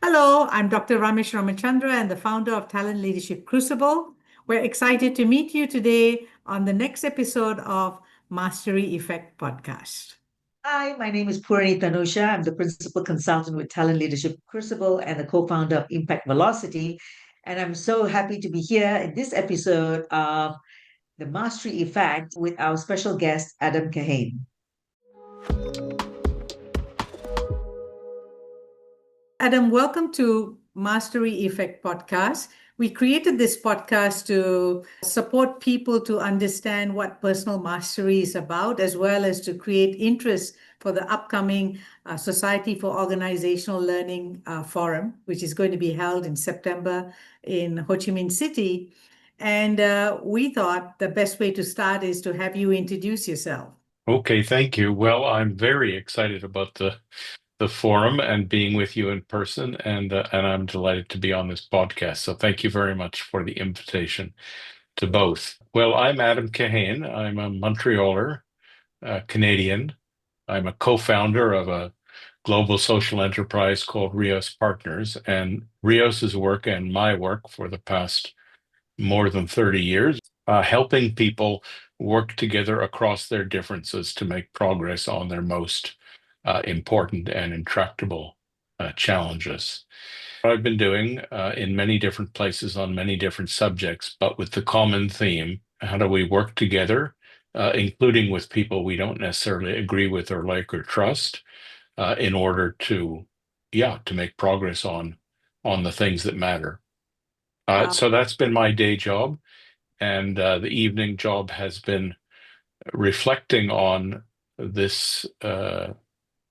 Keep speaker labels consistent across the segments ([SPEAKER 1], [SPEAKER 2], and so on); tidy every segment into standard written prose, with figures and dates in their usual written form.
[SPEAKER 1] Hello, I'm Dr. Ramesh Ramachandra and the founder of Talent Leadership Crucible. We're excited to meet you today on the next episode of Mastery Effect podcast.
[SPEAKER 2] Hi, my name is Poorani Thanusha. I'm the principal consultant with Talent Leadership Crucible and the co-founder of Impact Velocity. And I'm so happy to be here in this episode of the Mastery Effect with our special guest, Adam Kahane.
[SPEAKER 1] Adam, welcome to Mastery Effect podcast. We created this podcast to support people to understand what personal mastery is about, as well as to create interest for the upcoming Society for Organizational Learning Forum, which is going to be held in September in Ho Chi Minh City. And we thought the best way to start is to have you introduce yourself.
[SPEAKER 3] Okay, thank you. Well, I'm very excited about the forum and being with you in person, and I'm delighted to be on this podcast. So thank you very much for the invitation to both. Well, I'm Adam Kahane. I'm a Montrealer, Canadian. I'm a co-founder of a global social enterprise called Reos Partners, and Reos's work and my work for the past more than 30 years, helping people work together across their differences to make progress on their most important and intractable challenges. What I've been doing in many different places on many different subjects, but with the common theme, how do we work together, including with people we don't necessarily agree with or like or trust, in order to make progress on the things that matter. So that's been my day job, and the evening job has been reflecting on this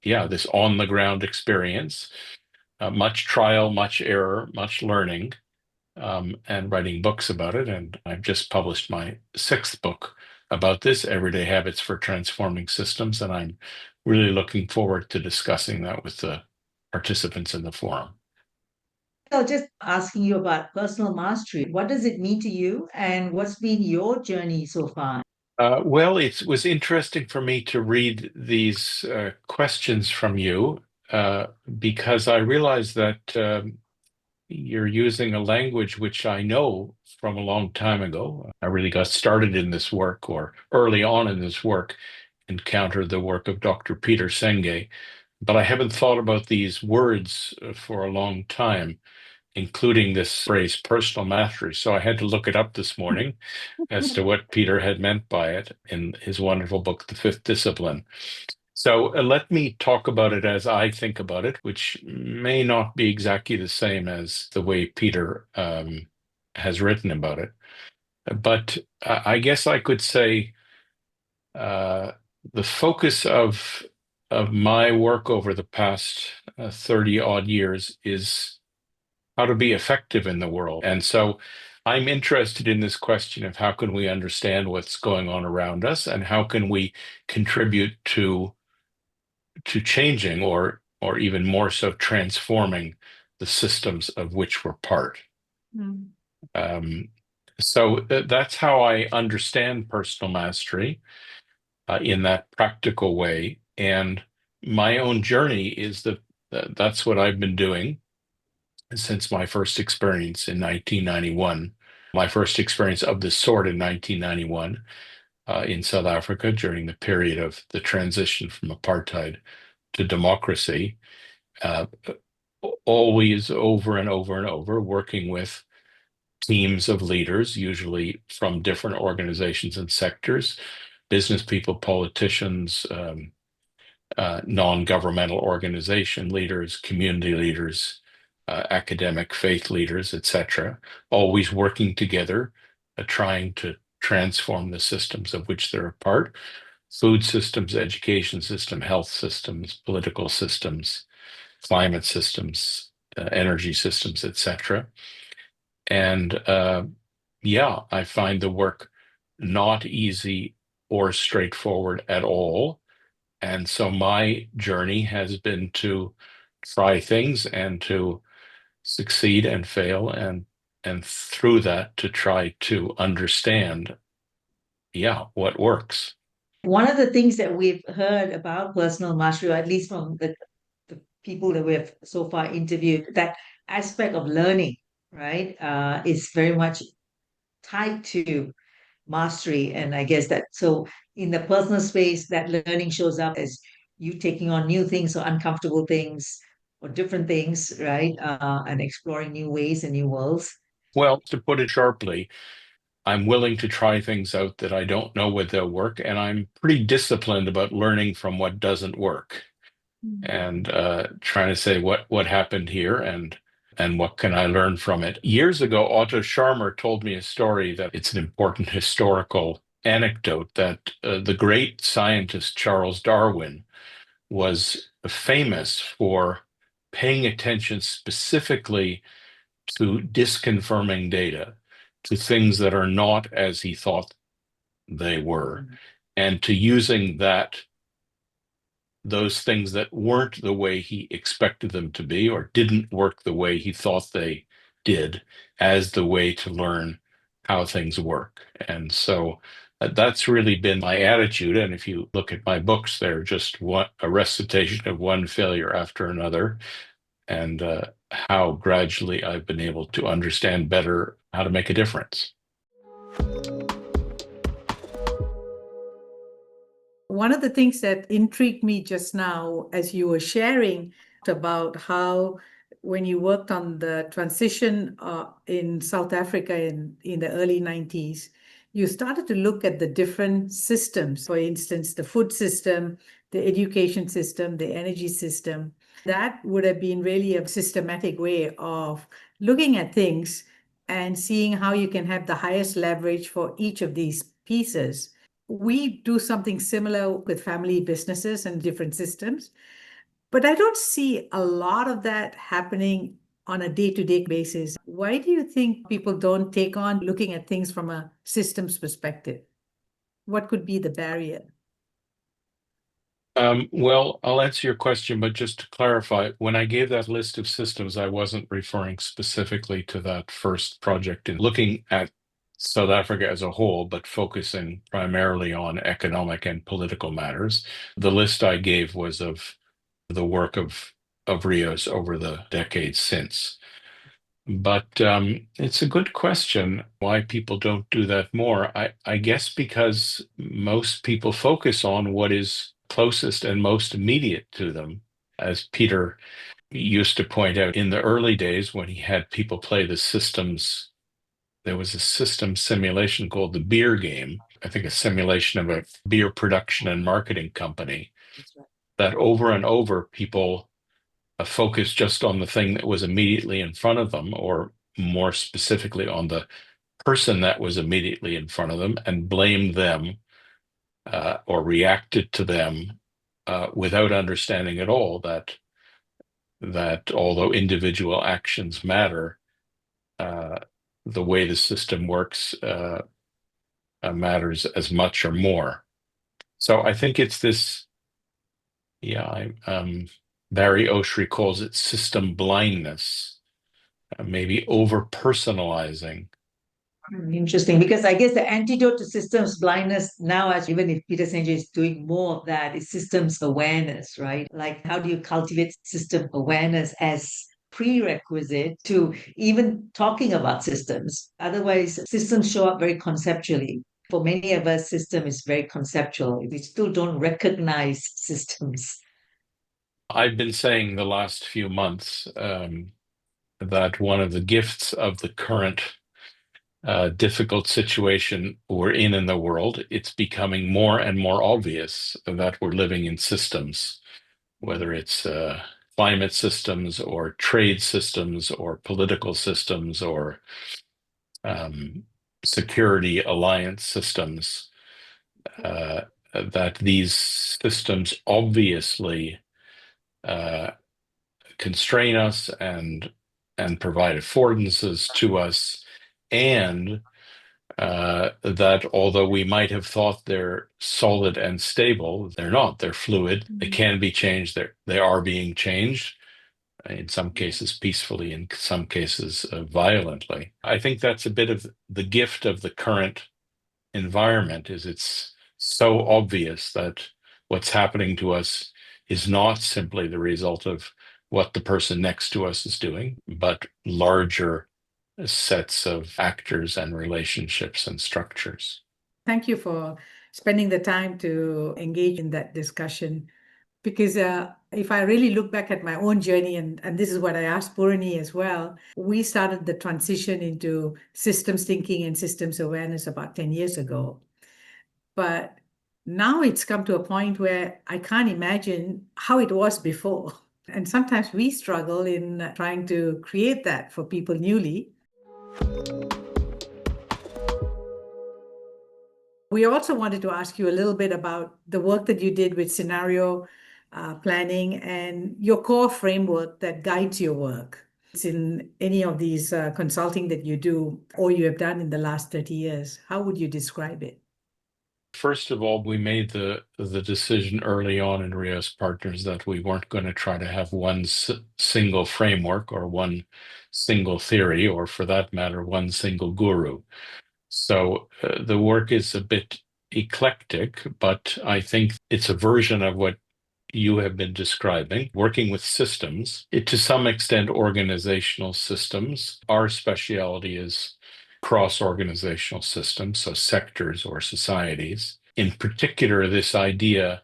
[SPEAKER 3] this on the ground experience, much trial, much error, much learning, and writing books about it. And I've just published my 6th book about this, Everyday Habits for Transforming Systems, and I'm really looking forward to discussing that with the participants in the forum.
[SPEAKER 2] So just asking you about personal mastery. What does it mean to you, and what's been your journey so far?
[SPEAKER 3] Well, it was interesting for me to read these questions from you because I realized that you're using a language which I know from a long time ago. I really got started in this work, or early on in this work, encountered the work of Dr. Peter Senge, but I haven't thought about these words for a long time, including this phrase personal mastery. So I had to look it up this morning as to what Peter had meant by it in his wonderful book, The Fifth Discipline. So let me talk about it as I think about it, which may not be exactly the same as the way Peter has written about it. But I guess I could say the focus of my work over the past 30 odd years is how to be effective in the world. And so I'm interested in this question of how can we understand what's going on around us, and how can we contribute to changing, or even more so transforming the systems of which we're part.
[SPEAKER 1] Mm.
[SPEAKER 3] So that's how I understand personal mastery in that practical way. And my own journey is that's what I've been doing since my first experience in 1991, my first experience of this sort in 1991 in South Africa during the period of the transition from apartheid to democracy, always over and over and over, working with teams of leaders, usually from different organizations and sectors, business people, politicians, non-governmental organization leaders, community leaders, academic faith leaders, etc., always working together, trying to transform the systems of which they're a part: food systems, education system, health systems, political systems, climate systems, energy systems, etc. And I find the work not easy or straightforward at all. And so my journey has been to try things and to succeed and fail, and through that to try to understand what works.
[SPEAKER 2] One of the things that we've heard about personal mastery, or at least from the people that we have so far interviewed, that aspect of learning, right, is very much tied to mastery. And I guess that so in the personal space, that learning shows up as you taking on new things or uncomfortable things or different things, right? And exploring new ways and new worlds.
[SPEAKER 3] Well, to put it sharply, I'm willing to try things out that I don't know whether they'll work, and I'm pretty disciplined about learning from what doesn't work and trying to say what happened here and what can I learn from it. Years ago, Otto Scharmer told me a story that it's an important historical anecdote that the great scientist Charles Darwin was famous for paying attention specifically to disconfirming data, to things that are not as he thought they were, and to using those things that weren't the way he expected them to be or didn't work the way he thought they did as the way to learn how things work. And so that's really been my attitude. And if you look at my books, they're just a recitation of one failure after another, and how gradually I've been able to understand better how to make a difference.
[SPEAKER 1] One of the things that intrigued me just now, as you were sharing about how when you worked on the transition in South Africa in the early 90s, you started to look at the different systems. For instance, the food system, the education system, the energy system. That would have been really a systematic way of looking at things and seeing how you can have the highest leverage for each of these pieces. We do something similar with family businesses and different systems, but I don't see a lot of that happening on a day-to-day basis. Why do you think people don't take on looking at things from a systems perspective? What could be the barrier?
[SPEAKER 3] Well, I'll answer your question, but just to clarify, when I gave that list of systems, I wasn't referring specifically to that first project in looking at South Africa as a whole, but focusing primarily on economic and political matters. The list I gave was of the work of Reos over the decades since. But it's a good question why people don't do that more. I guess because most people focus on what is closest and most immediate to them. As Peter used to point out in the early days when he had people play the systems, there was a system simulation called the beer game. I think a simulation of a beer production and marketing company.
[SPEAKER 2] That's right.
[SPEAKER 3] That over and over people focus just on the thing that was immediately in front of them, or more specifically on the person that was immediately in front of them, and blamed them or reacted to them without understanding at all that although individual actions matter, the way the system works matters as much or more. So I think it's this, Barry Oshry calls it system blindness, maybe over-personalizing.
[SPEAKER 2] Interesting, because I guess the antidote to systems blindness now, as even if Peter Senge is doing more of that, is systems awareness, right? Like, how do you cultivate system awareness as prerequisite to even talking about systems? Otherwise, systems show up very conceptually. For many of us, system is very conceptual. We still don't recognize systems.
[SPEAKER 3] I've been saying the last few months that one of the gifts of the current difficult situation we're in the world, it's becoming more and more obvious that we're living in systems, whether it's climate systems or trade systems or political systems or security alliance systems, that these systems obviously constrain us and provide affordances to us, and that although we might have thought they're solid and stable, they're not. They're fluid. They can be changed. They are being changed, in some cases peacefully, in some cases violently. I think that's a bit of the gift of the current environment, is it's so obvious that what's happening to us is not simply the result of what the person next to us is doing, but larger sets of actors and relationships and structures.
[SPEAKER 1] Thank you for spending the time to engage in that discussion. Because if I really look back at my own journey, and this is what I asked Poorani as well, we started the transition into systems thinking and systems awareness about 10 years ago. But now it's come to a point where I can't imagine how it was before. And sometimes we struggle in trying to create that for people newly. We also wanted to ask you a little bit about the work that you did with scenario planning and your core framework that guides your work. It's in any of these consulting that you do or you have done in the last 30 years. How would you describe it?
[SPEAKER 3] First of all, we made the decision early on in Reos Partners that we weren't going to try to have one single framework or one single theory, or for that matter, one single guru. So the work is a bit eclectic, but I think it's a version of what you have been describing, working with systems, to some extent organizational systems. Our specialty is cross-organizational systems, so sectors or societies. In particular, this idea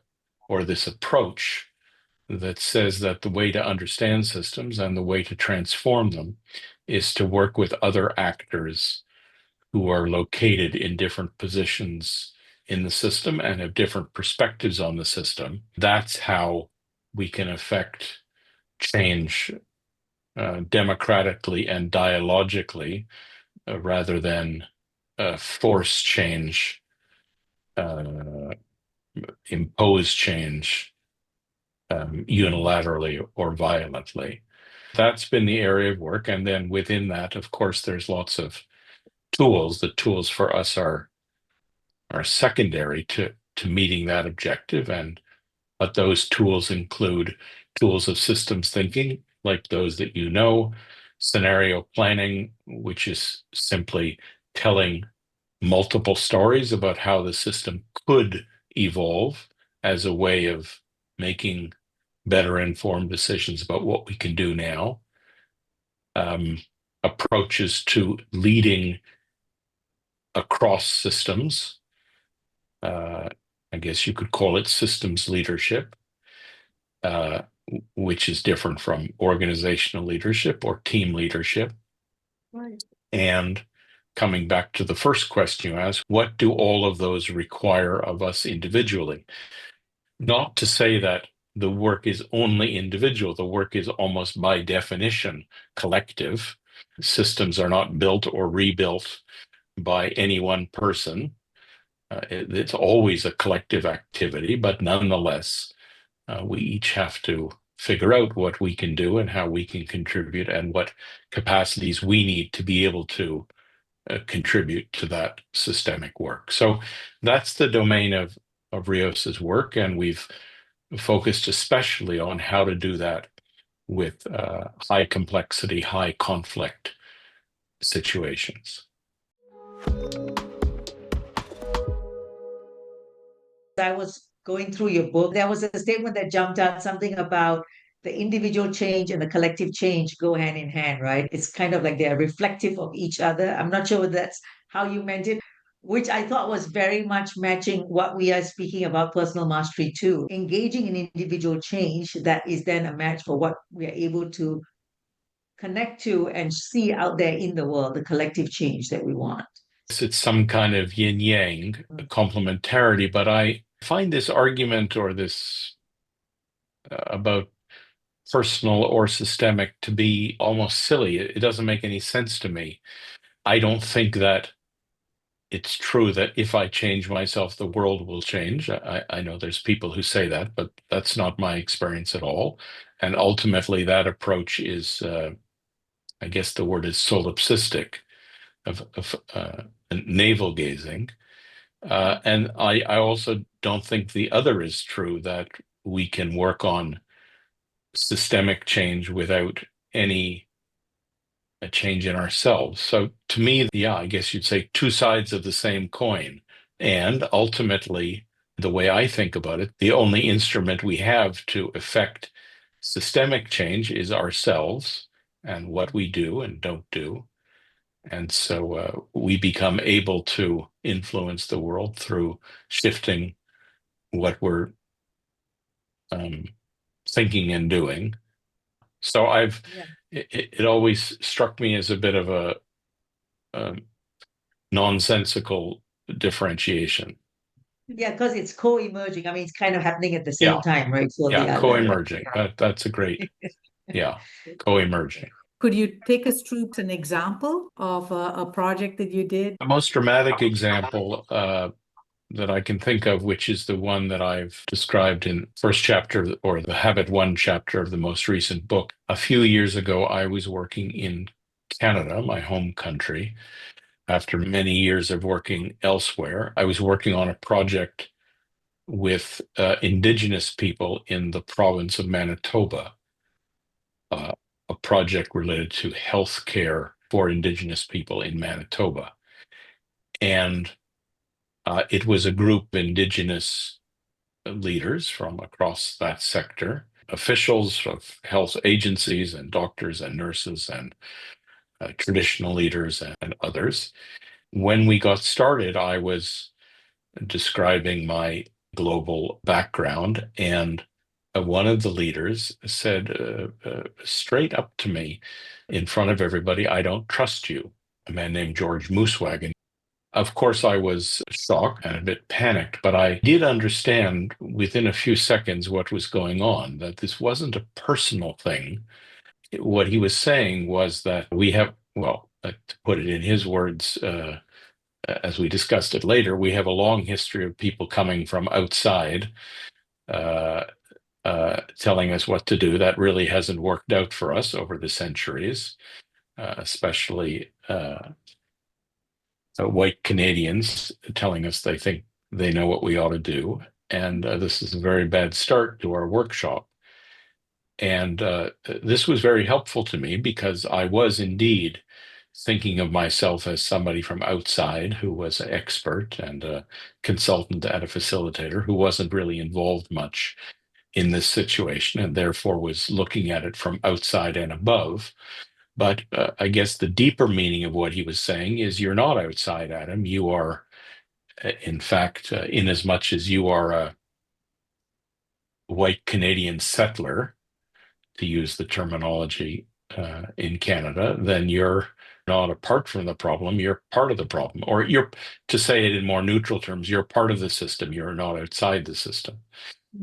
[SPEAKER 3] or this approach that says that the way to understand systems and the way to transform them is to work with other actors who are located in different positions in the system and have different perspectives on the system. That's how we can affect change democratically and dialogically rather than force change, impose change unilaterally or violently. That's been the area of work. And then within that, of course, there's lots of tools. The tools for us are secondary to meeting that objective, but those tools include tools of systems thinking, like those that you know, scenario planning, which is simply telling multiple stories about how the system could evolve as a way of making better informed decisions about what we can do now. Approaches to leading across systems. I guess you could call it systems leadership, which is different from organizational leadership or team leadership.
[SPEAKER 1] Right.
[SPEAKER 3] And coming back to the first question you asked, what do all of those require of us individually? Not to say that the work is only individual. The work is almost by definition collective. Systems are not built or rebuilt by any one person. It's always a collective activity, but nonetheless, we each have to figure out what we can do and how we can contribute and what capacities we need to be able to contribute to that systemic work. So that's the domain of Reos's work, and we've focused especially on how to do that with high complexity, high conflict situations.
[SPEAKER 2] I was going through your book, there was a statement that jumped out, something about the individual change and the collective change go hand in hand, right? It's kind of like they're reflective of each other. I'm not sure that's how you meant it, which I thought was very much matching what we are speaking about personal mastery too. Engaging in individual change that is then a match for what we are able to connect to and see out there in the world, the collective change that we want.
[SPEAKER 3] It's some kind of yin yang complementarity, but I find this argument or this about personal or systemic to be almost silly. It doesn't make any sense to me. I don't think that it's true that if I change myself, the world will change. I know there's people who say that, but that's not my experience at all. And ultimately, that approach is, I guess the word is solipsistic, of navel gazing. And I also don't think the other is true, that we can work on systemic change without any change in ourselves. So to me, yeah, I guess you'd say two sides of the same coin. And ultimately, the way I think about it, the only instrument we have to affect Systemic change is ourselves and what we do and don't do. And so we become able to influence the world through shifting what we're thinking and doing. So it always struck me as a bit of a nonsensical differentiation.
[SPEAKER 2] Yeah, because it's co-emerging. I mean, it's kind of happening at the same
[SPEAKER 3] Yeah,
[SPEAKER 2] time, right? So the
[SPEAKER 3] yeah,
[SPEAKER 2] other.
[SPEAKER 3] co-emerging. That's a great, yeah, co-emerging.
[SPEAKER 1] Could you take us through an example of a project that you did?
[SPEAKER 3] The most dramatic example that I can think of, which is the one that I've described in first chapter or the Habit 1 chapter of the most recent book. A few years ago, I was working in Canada, my home country. After many years of working elsewhere, I was working on a project with indigenous people in the province of Manitoba, a project related to health care for indigenous people in Manitoba. And it was a group of indigenous leaders from across that sector, officials of health agencies and doctors and nurses and traditional leaders and others. When we got started, I was describing my global background, and one of the leaders said straight up to me in front of everybody, "I don't trust you." A man named George Moosewagon. Of course, I was shocked and a bit panicked, but I did understand within a few seconds what was going on, that this wasn't a personal thing. What he was saying was that we have, well, to put it in his words, as we discussed it later, we have a long history of people coming from outside uh, telling us what to do. That really hasn't worked out for us over the centuries, especially white Canadians telling us they think they know what we ought to do. And this is a very bad start to our workshop. And this was very helpful to me because I was indeed thinking of myself as somebody from outside who was an expert and a consultant and a facilitator who wasn't really involved much in this situation and therefore was looking at it from outside and above. But I guess the deeper meaning of what he was saying is you're not outside, Adam. You are, in fact, in as much as you are a white Canadian settler, to use the terminology in Canada, then you're not apart from the problem, you're part of the problem. Or you're, to say it in more neutral terms, you're part of the system, you're not outside the system.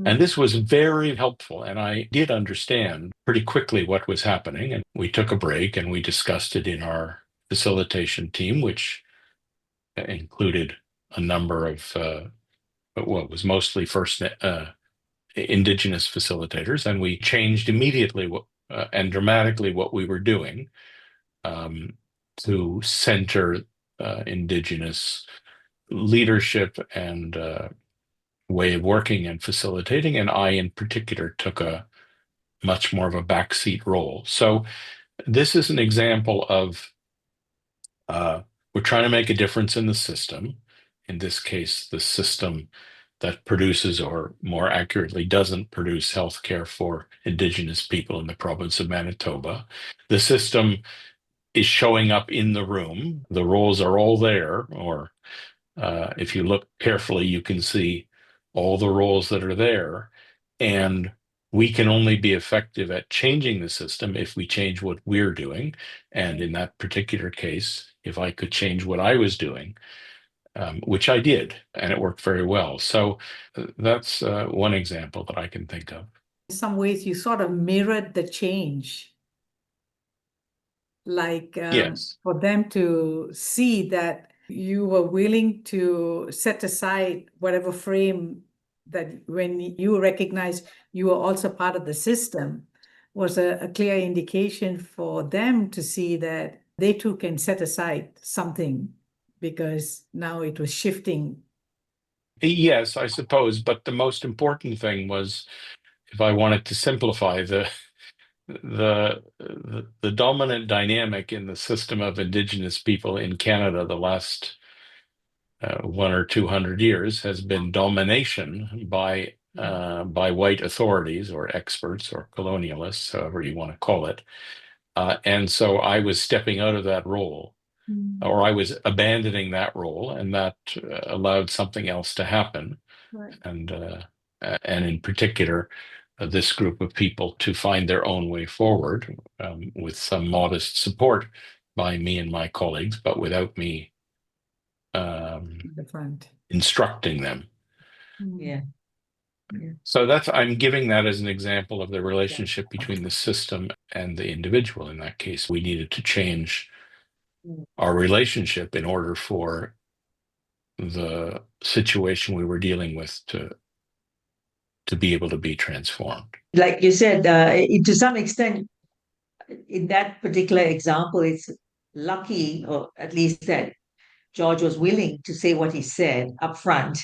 [SPEAKER 3] And this was very helpful. And I did understand pretty quickly what was happening. And we took a break and we discussed it in our facilitation team, which included a number of, well, it was mostly first indigenous facilitators. And we changed immediately and dramatically what we were doing to center indigenous leadership and way of working and facilitating, and I in particular took a much more of a backseat role. So this is an example of we're trying to make a difference in the system. In this case, the system that produces, or more accurately, doesn't produce healthcare for Indigenous people in the province of Manitoba. The system is showing up in the room. The roles are all there, or if you look carefully, you can see all the roles that are there. And we can only be effective at changing the system if we change what we're doing. And in that particular case, if I could change what I was doing, which I did, and it worked very well. So that's one example that I can think of.
[SPEAKER 1] In some ways, you sort of mirrored the change, like
[SPEAKER 3] Yes.
[SPEAKER 1] for them to see that you were willing to set aside whatever frame that when you recognize you were also part of the system was a clear indication for them to see that they too can set aside something because now it was shifting.
[SPEAKER 3] Yes, I suppose. But the most important thing was, if I wanted to simplify the dominant dynamic in the system of Indigenous people in Canada the last 100 or 200 years has been domination by by white authorities or experts or colonialists, however you want to call it. And so I was stepping out of that role, or I was abandoning that role, and that allowed something else to happen.
[SPEAKER 1] Right.
[SPEAKER 3] And in particular, this group of people to find their own way forward with some modest support by me and my colleagues, but without me
[SPEAKER 1] The front.
[SPEAKER 3] instructing them.
[SPEAKER 2] Yeah.
[SPEAKER 3] So I'm giving that as an example of the relationship between the system and the individual. In that case, we needed to change our relationship in order for the situation we were dealing with to be able to be transformed.
[SPEAKER 2] Like you said, to some extent, in that particular example, it's lucky, or at least that George was willing to say what he said up front,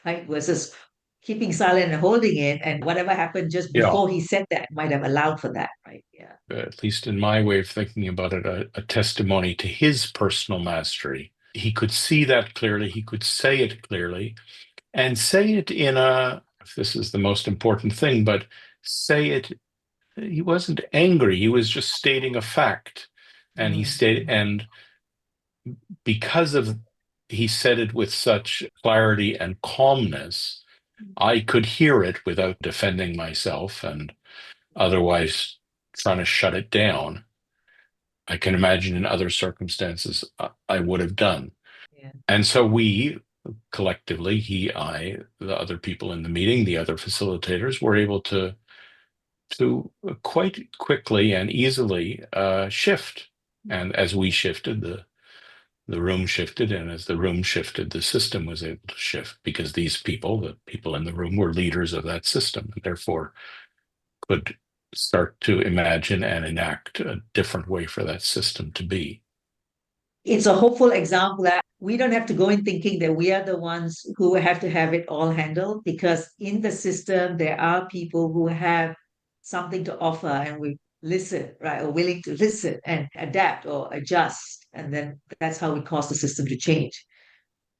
[SPEAKER 2] right? Versus keeping silent and holding it, and whatever happened just before he said that might have allowed for that, right? Yeah.
[SPEAKER 3] At least in my way of thinking about it, a testimony to his personal mastery. He could see that clearly, he could say it clearly, and say it in this is the most important thing, but say it, he wasn't angry, he was just stating a fact. And he stated, and because he said it with such clarity and calmness, I could hear it without defending myself and otherwise trying to shut it down. I can imagine in other circumstances I would have done.
[SPEAKER 2] Yeah.
[SPEAKER 3] And so we collectively, he, I, the other people in the meeting, the other facilitators, were able to quite quickly and easily shift. And as we shifted, the room shifted, and as the room shifted, the system was able to shift, because these people, the people in the room, were leaders of that system, and therefore could start to imagine and enact a different way for that system to be.
[SPEAKER 2] It's a hopeful example that we don't have to go in thinking that we are the ones who have to have it all handled, because in the system, there are people who have something to offer, and we listen, right? Or willing to listen and adapt or adjust. And then that's how we cause the system to change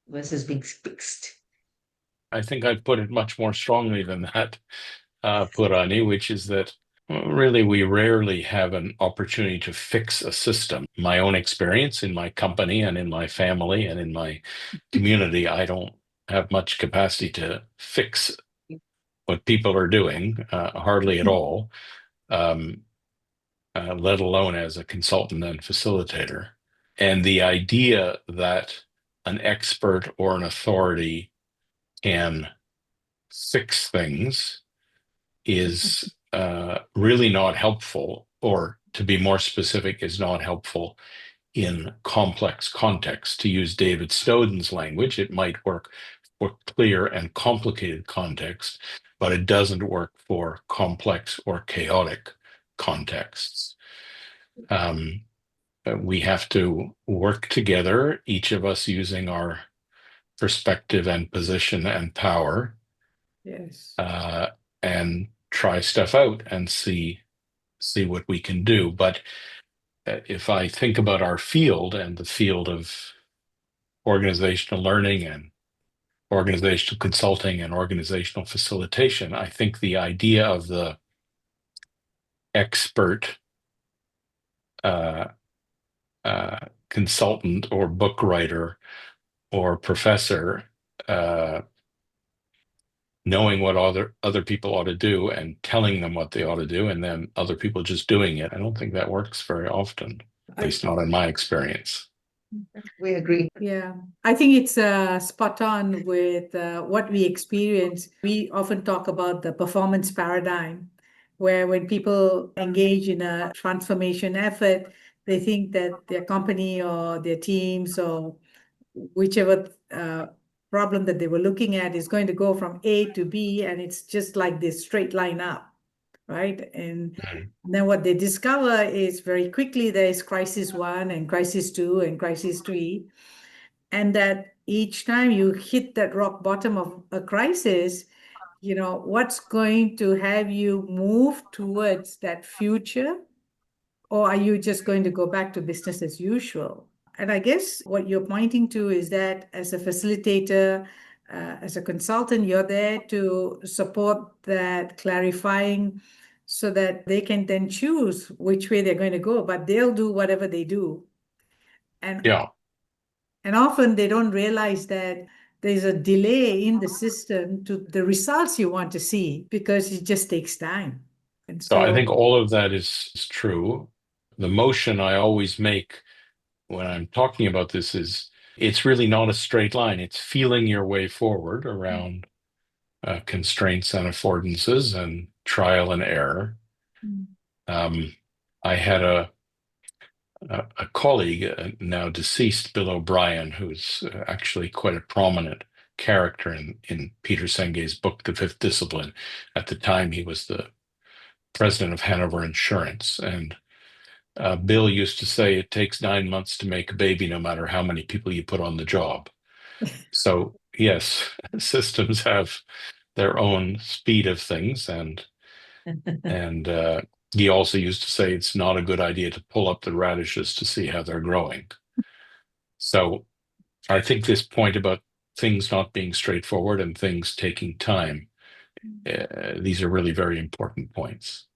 [SPEAKER 2] versus being fixed.
[SPEAKER 3] I think I'd put it much more strongly than that, Poorani, which is that really we rarely have an opportunity to fix a system. My own experience in my company and in my family and in my community, I don't have much capacity to fix what people are doing, hardly at all, let alone as a consultant and facilitator. And the idea that an expert or an authority can fix things is really not helpful, or to be more specific, is not helpful in complex contexts. To use David Snowden's language, it might work for clear and complicated contexts, but it doesn't work for complex or chaotic contexts. We have to work together, each of us using our perspective and position and power,
[SPEAKER 1] Yes.
[SPEAKER 3] and try stuff out and see what we can do. But if I think about our field and the field of organizational learning and organizational consulting and organizational facilitation, I think the idea of the expert consultant or book writer or professor knowing what other people ought to do and telling them what they ought to do, and then other people just doing it, I don't think that works very often, at least not in my experience.
[SPEAKER 2] We agree.
[SPEAKER 1] Yeah, I think it's spot on with what we experience. We often talk about the performance paradigm, where when people engage in a transformation effort, they think that their company or their teams or whichever problem that they were looking at is going to go from A to B, and it's just like this straight line up, right? And then what they discover is very quickly there is crisis 1 and crisis 2 and crisis 3, and that each time you hit that rock bottom of a crisis, what's going to have you move towards that future, or are you just going to go back to business as usual? And I guess what you're pointing to is that as a facilitator, as a consultant, you're there to support that clarifying so that they can then choose which way they're going to go, but they'll do whatever they do. And
[SPEAKER 3] Yeah.
[SPEAKER 1] And often they don't realize that there's a delay in the system to the results you want to see because it just takes time. And
[SPEAKER 3] So I
[SPEAKER 1] so,
[SPEAKER 3] think all of that is true. The motion I always make when I'm talking about this is it's really not a straight line. It's feeling your way forward around constraints and affordances and trial and error. I had a colleague, now deceased, Bill O'Brien, who's actually quite a prominent character in Peter Senge's book, The Fifth Discipline. At the time, he was the president of Hanover Insurance. And Bill used to say, it takes 9 months to make a baby, no matter how many people you put on the job. So, yes, systems have their own speed of things. And he also used to say it's not a good idea to pull up the radishes to see how they're growing. So I think this point about things not being straightforward and things taking time, these are really very important points.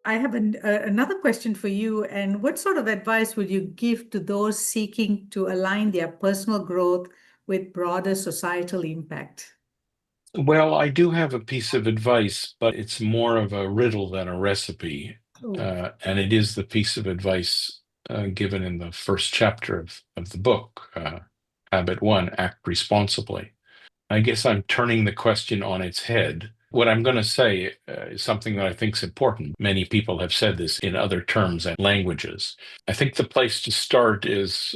[SPEAKER 1] I have another question for you. And what sort of advice would you give to those seeking to align their personal growth with broader societal impact?
[SPEAKER 3] Well, I do have a piece of advice, but it's more of a riddle than a recipe. And it is the piece of advice given in the first chapter of the book, Habit 1, Act Responsibly. I guess I'm turning the question on its head. What I'm going to say is something that I think is important. Many people have said this in other terms and languages. I think the place to start is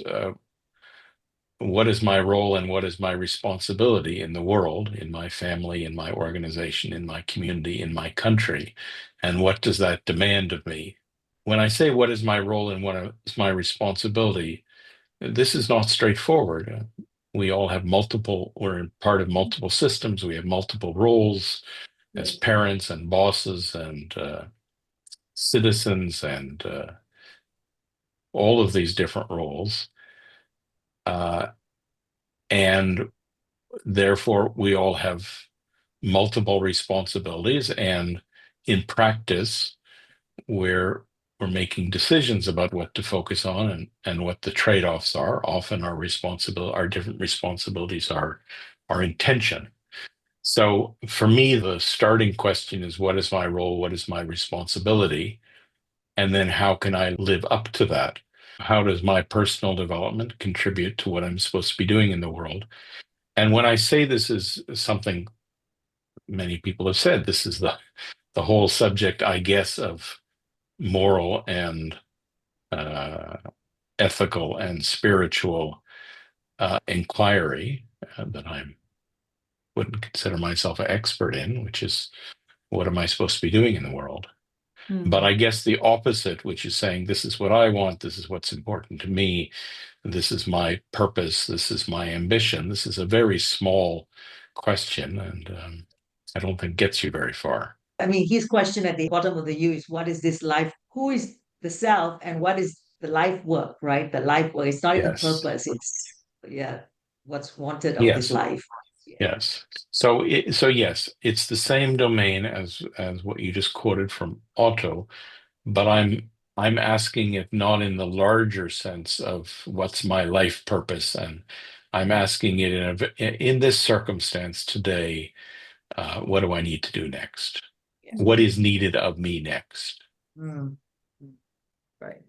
[SPEAKER 3] what is my role and what is my responsibility in the world, in my family, in my organization, in my community, in my country, and what does that demand of me? When I say what is my role and what is my responsibility, this is not straightforward. We all have we're part of multiple systems. We have multiple roles as parents and bosses and citizens and all of these different roles. And therefore, we all have multiple responsibilities. And in practice, we're making decisions about what to focus on and what the trade-offs are. Often our different responsibilities are intention. So for me, the starting question is, what is my role? What is my responsibility? And then how can I live up to that? How does my personal development contribute to what I'm supposed to be doing in the world? And when I say this is something many people have said, this is the whole subject, I guess, of moral and ethical and spiritual inquiry that I wouldn't consider myself an expert in, which is, what am I supposed to be doing in the world? But I guess the opposite, which is saying, this is what I want, this is what's important to me, this is my purpose, this is my ambition. This is a very small question, and I don't think gets you very far.
[SPEAKER 2] I mean, his question at the bottom of the U is, what is this life? Who is the self and what is the life work, right? The life work. It's not even purpose. It's, what's wanted of this life.
[SPEAKER 3] Yes. So yes, it's the same domain as what you just quoted from Otto, but I'm asking it not in the larger sense of what's my life purpose, and I'm asking it in this circumstance today, what do I need to do next? What is needed of me next?
[SPEAKER 2] Right.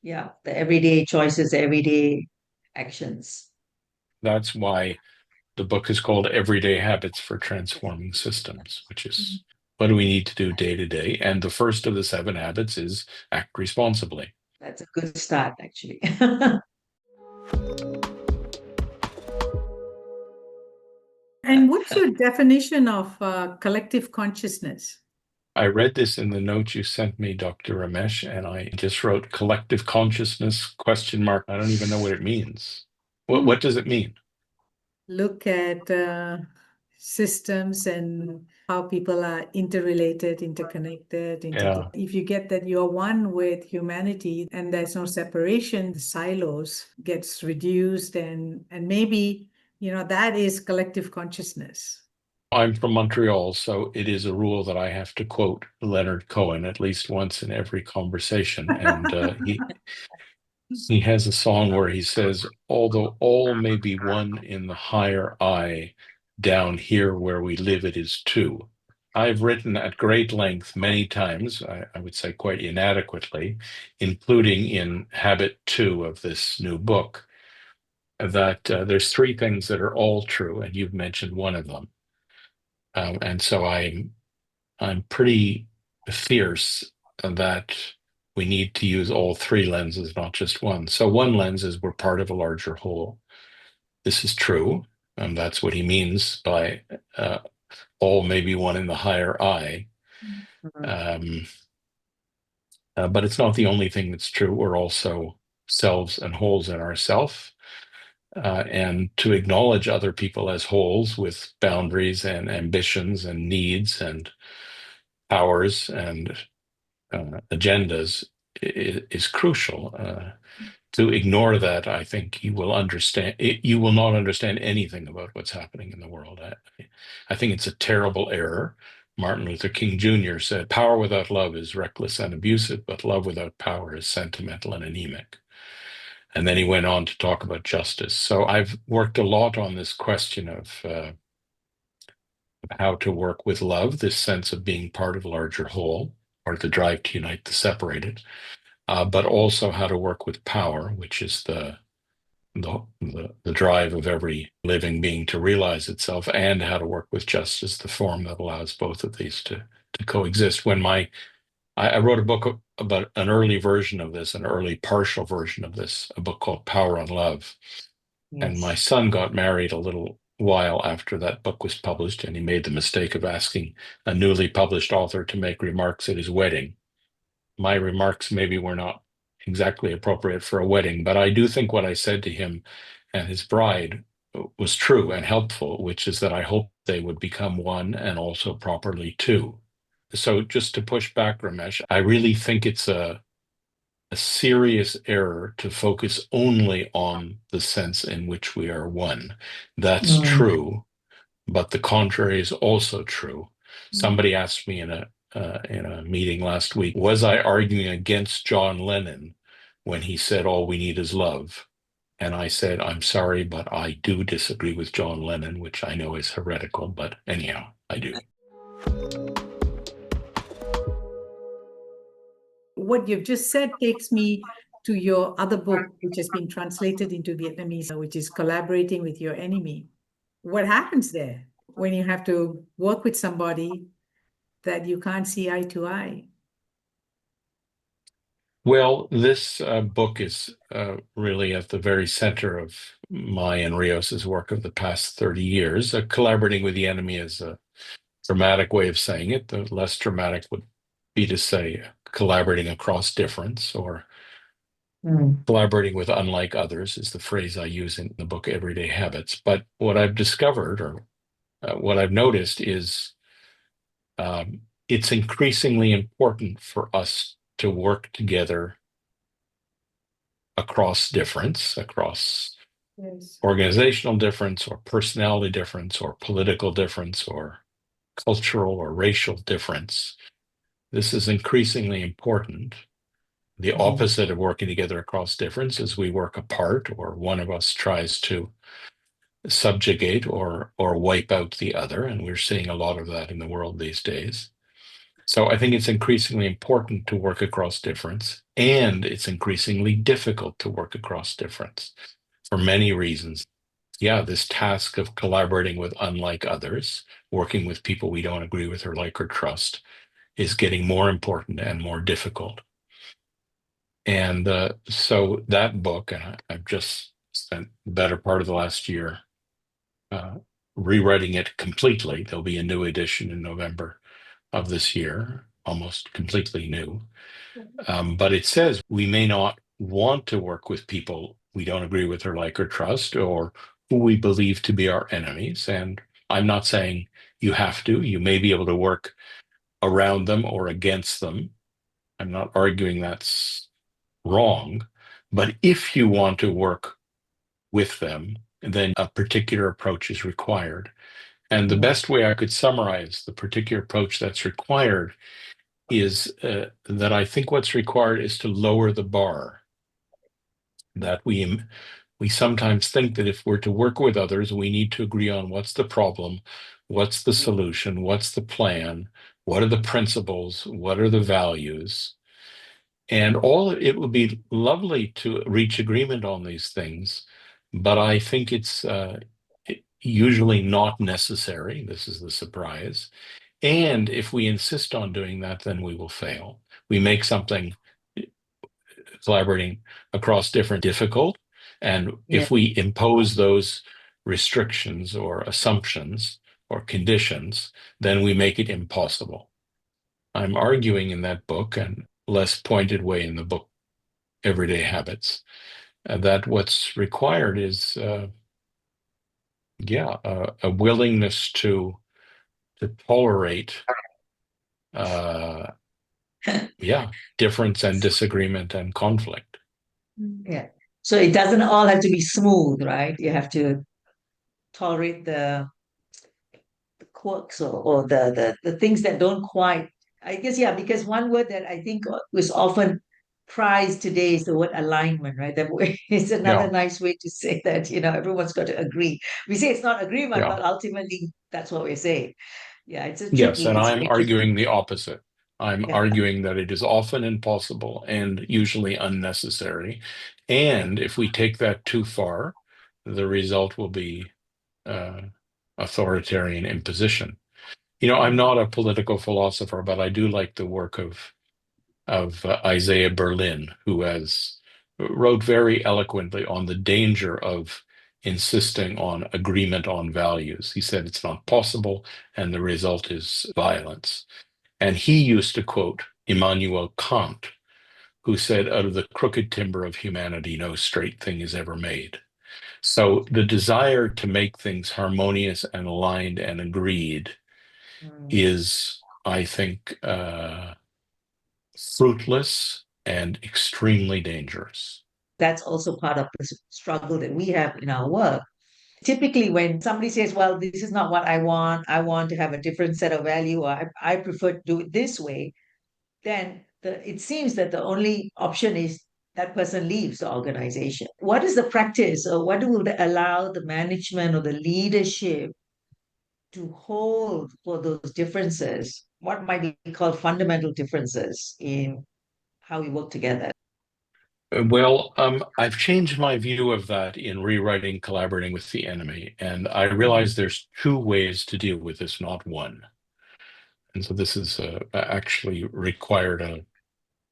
[SPEAKER 2] Yeah. The everyday choices, everyday actions.
[SPEAKER 3] That's why the book is called Everyday Habits for Transforming Systems, which is what do we need to do day to day? And the first of the 7 habits is act responsibly.
[SPEAKER 2] That's a good start, actually.
[SPEAKER 1] And what's your definition of collective consciousness?
[SPEAKER 3] I read this in the notes you sent me, Dr. Ramesh, and I just wrote collective consciousness, ? I don't even know what it means. What does it mean?
[SPEAKER 1] Look at systems and how people are interrelated, interconnected. If you get that you're one with humanity and there's no separation, the silos gets reduced, and maybe, that is collective consciousness.
[SPEAKER 3] I'm from Montreal, so it is a rule that I have to quote Leonard Cohen at least once in every conversation. And he has a song where he says, although all may be one in the higher I, down here where we live it is two. I've written at great length many times, I would say quite inadequately, including in Habit 2 of this new book, that there's three things that are all true, and you've mentioned one of them. And so I'm pretty fierce that we need to use all three lenses, not just one. So one lens is we're part of a larger whole. This is true, and that's what he means by all may be one in the higher I. But it's not the only thing that's true. We're also selves and wholes in ourself. And to acknowledge other people as wholes with boundaries and ambitions and needs and powers and agendas is crucial. To ignore that, I think you will not understand anything about what's happening in the world. I think it's a terrible error. Martin Luther King Jr. said, power without love is reckless and abusive, but love without power is sentimental and anemic. And then he went on to talk about justice. So I've worked a lot on this question of how to work with love, this sense of being part of a larger whole, or the drive to unite the separated, but also how to work with power, which is the drive of every living being to realize itself, and how to work with justice, the form that allows both of these to coexist. When I wrote a book about an early version of this, an early partial version of this, a book called Power and Love. Yes. And my son got married a little while after that book was published, and he made the mistake of asking a newly published author to make remarks at his wedding. My remarks maybe were not exactly appropriate for a wedding, but I do think what I said to him and his bride was true and helpful, which is that I hope they would become one and also properly two. So just to push back, Ramesh, I really think it's a serious error to focus only on the sense in which we are one. That's true, but the contrary is also true. Somebody asked me in a meeting last week, was I arguing against John Lennon when he said all we need is love? And I said, I'm sorry, but I do disagree with John Lennon, which I know is heretical, but anyhow, I do.
[SPEAKER 1] What you've just said takes me to your other book, which has been translated into Vietnamese, which is Collaborating with Your Enemy. What happens there when you have to work with somebody that you can't see eye to eye?
[SPEAKER 3] Well, this book is really at the very center of my and Reos's work of the past 30 years. Collaborating with the enemy is a dramatic way of saying it. The less dramatic would be to say collaborating across difference, or collaborating with unlike others is the phrase I use in the book Everyday Habits. But what I've discovered, or what I've noticed, is it's increasingly important for us to work together across difference, across organizational difference, or personality difference, or political difference, or cultural or racial difference. This is increasingly important. The opposite of working together across difference is we work apart, or one of us tries to subjugate or wipe out the other, and we're seeing a lot of that in the world these days. So I think it's increasingly important to work across difference, and it's increasingly difficult to work across difference for many reasons. Yeah, this task of collaborating with unlike others, working with people we don't agree with or like or trust, is getting more important and more difficult. And so that book, and I've just spent the better part of the last year rewriting it completely. There'll be a new edition in November of this year, almost completely new. But it says we may not want to work with people we don't agree with or like or trust, or who we believe to be our enemies. And I'm not saying you have to. You may be able to work around them or against them. I'm not arguing that's wrong, but if you want to work with them, then a particular approach is required. And the best way I could summarize the particular approach that's required is that I think what's required is to lower the bar. That we sometimes think that if we're to work with others, we need to agree on what's the problem, what's the solution, what's the plan, what are the principles, what are the values. And it would be lovely to reach agreement on these things, but I think it's usually not necessary. This is the surprise. And if we insist on doing that, then we will fail. We make something collaborating across different difficult. And if we impose those restrictions or assumptions or conditions, then we make it impossible. I'm arguing in that book, and less pointed way in the book, Everyday Habits, that what's required is, a willingness to tolerate, difference and disagreement and conflict.
[SPEAKER 2] Yeah. So it doesn't all have to be smooth, right? You have to tolerate the quirks or the things that don't quite, I guess, yeah, because one word that I think was often prized today is the word alignment, right? That is another nice way to say that, everyone's got to agree. We say it's not agreement, but ultimately that's what we're saying. Yeah, it's a tricky.
[SPEAKER 3] Yes, and
[SPEAKER 2] it's
[SPEAKER 3] I'm
[SPEAKER 2] very
[SPEAKER 3] arguing
[SPEAKER 2] tricky.
[SPEAKER 3] the opposite. I'm arguing that it is often impossible and usually unnecessary. And if we take that too far, the result will be authoritarian imposition. I'm not a political philosopher, but I do like the work of Isaiah Berlin, who wrote very eloquently on the danger of insisting on agreement on values. He said it's not possible, and the result is violence. And he used to quote Immanuel Kant, who said, "Out of the crooked timber of humanity, no straight thing is ever made." So the desire to make things harmonious and aligned and agreed is, I think, fruitless and extremely dangerous.
[SPEAKER 2] That's also part of the struggle that we have in our work. Typically, when somebody says, well, this is not what I want to have a different set of value, or I prefer to do it this way, then it seems that the only option is that person leaves the organization. What is the practice, or what will allow the management or the leadership to hold for those differences? What might be called fundamental differences in how we work together?
[SPEAKER 3] Well, I've changed my view of that in rewriting Collaborating with the Enemy, and I realize there's two ways to deal with this, not one. And so this is actually required a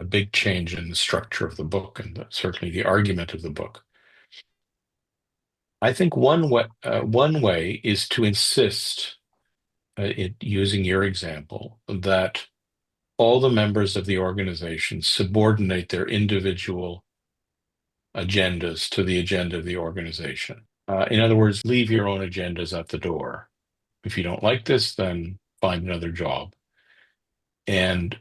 [SPEAKER 3] big change in the structure of the book and certainly the argument of the book. I think one way is to insist, using your example, that all the members of the organization subordinate their individual agendas to the agenda of the organization. In other words, leave your own agendas at the door. If you don't like this, then find another job. And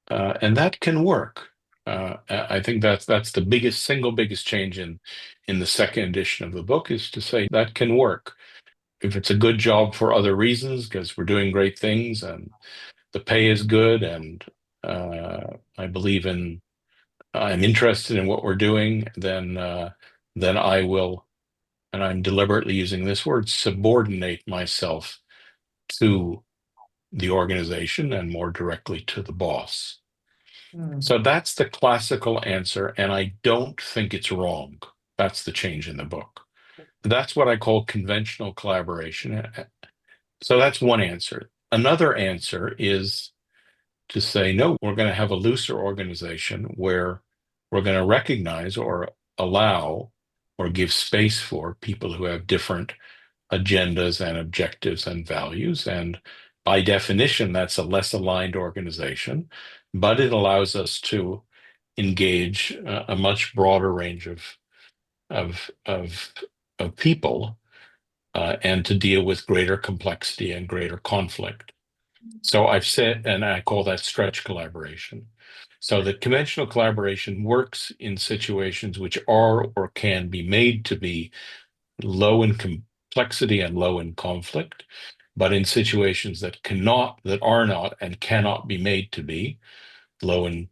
[SPEAKER 3] that can work. I think that's the single biggest change in the second edition of the book, is to say that can work. If it's a good job for other reasons, because we're doing great things and the pay is good, and I'm interested in what we're doing, then I will, and I'm deliberately using this word, subordinate myself to the organization and more directly to the boss. So that's the classical answer, and I don't think it's wrong. That's the change in the book. That's what I call conventional collaboration. So that's one answer. Another answer is to say, no, we're going to have a looser organization where we're going to recognize or allow or give space for people who have different agendas and objectives and values. And by definition, that's a less aligned organization, but it allows us to engage a much broader range of people and to deal with greater complexity and greater conflict. So I've said, and I call that stretch collaboration. So the conventional collaboration works in situations which are or can be made to be low in complexity and low in conflict, but in situations that are not and cannot be made to be low in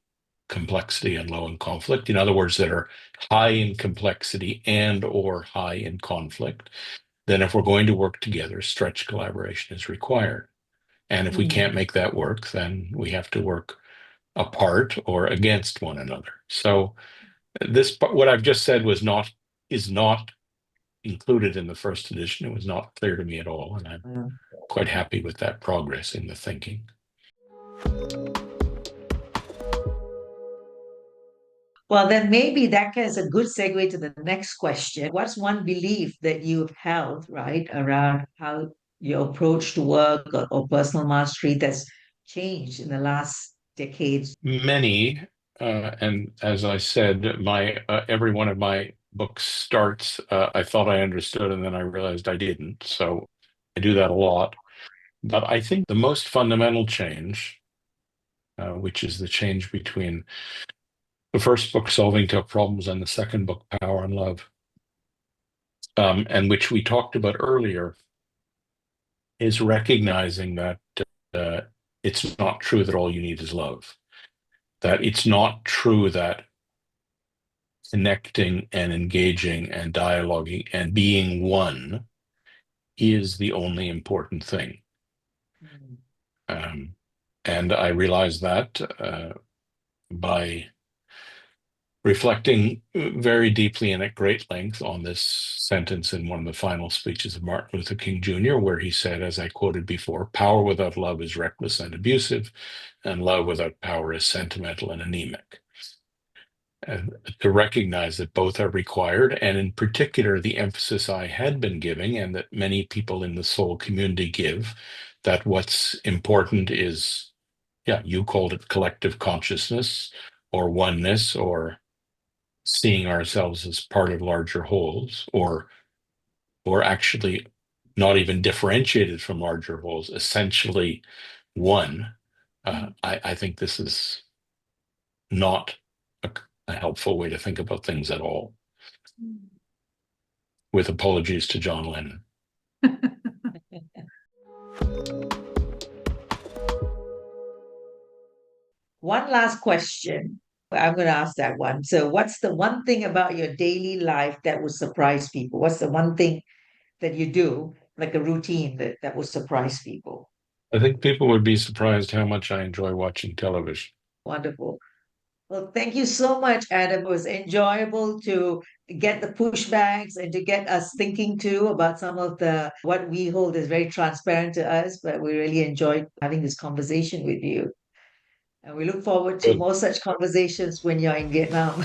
[SPEAKER 3] complexity and low in conflict, in other words, that are high in complexity and or high in conflict, then if we're going to work together, stretch collaboration is required. And if we can't make that work, then we have to work apart or against one another. So what I've just said is not included in the first edition. It was not clear to me at all, and I'm quite happy with that progress in the thinking.
[SPEAKER 2] Well, then maybe that is a good segue to the next question. What's one belief that you've held, right, around how your approach to work or personal mastery that's changed in the last decades?
[SPEAKER 3] Many, and as I said, every one of my books starts, I thought I understood, and then I realized I didn't. So I do that a lot. But I think the most fundamental change, which is the change between the first book, Solving Tough Problems, and the second book, Power and Love, and which we talked about earlier, is recognizing that it's not true that all you need is love. That it's not true that connecting and engaging and dialoguing and being one is the only important thing. And I realized that by reflecting very deeply and at great length on this sentence in one of the final speeches of Martin Luther King Jr., where he said, as I quoted before, power without love is reckless and abusive, and love without power is sentimental and anemic. And to recognize that both are required, and in particular, the emphasis I had been giving, and that many people in the soul community give, that what's important is, you called it collective consciousness or oneness, or seeing ourselves as part of larger wholes, or actually not even differentiated from larger wholes, essentially one. I think this is not a helpful way to think about things at all. With apologies to John Lennon.
[SPEAKER 2] One last question. I'm going to ask that one. So, what's the one thing about your daily life that will surprise people? What's the one thing that you do, like a routine that will surprise people?
[SPEAKER 3] I think people would be surprised how much I enjoy watching television.
[SPEAKER 2] Wonderful. Well, thank you so much, Adam. It was enjoyable to get the pushbacks and to get us thinking too about some of what we hold is very transparent to us, but we really enjoyed having this conversation with you. And we look forward to
[SPEAKER 3] Good.
[SPEAKER 2] more such conversations when you're in Vietnam.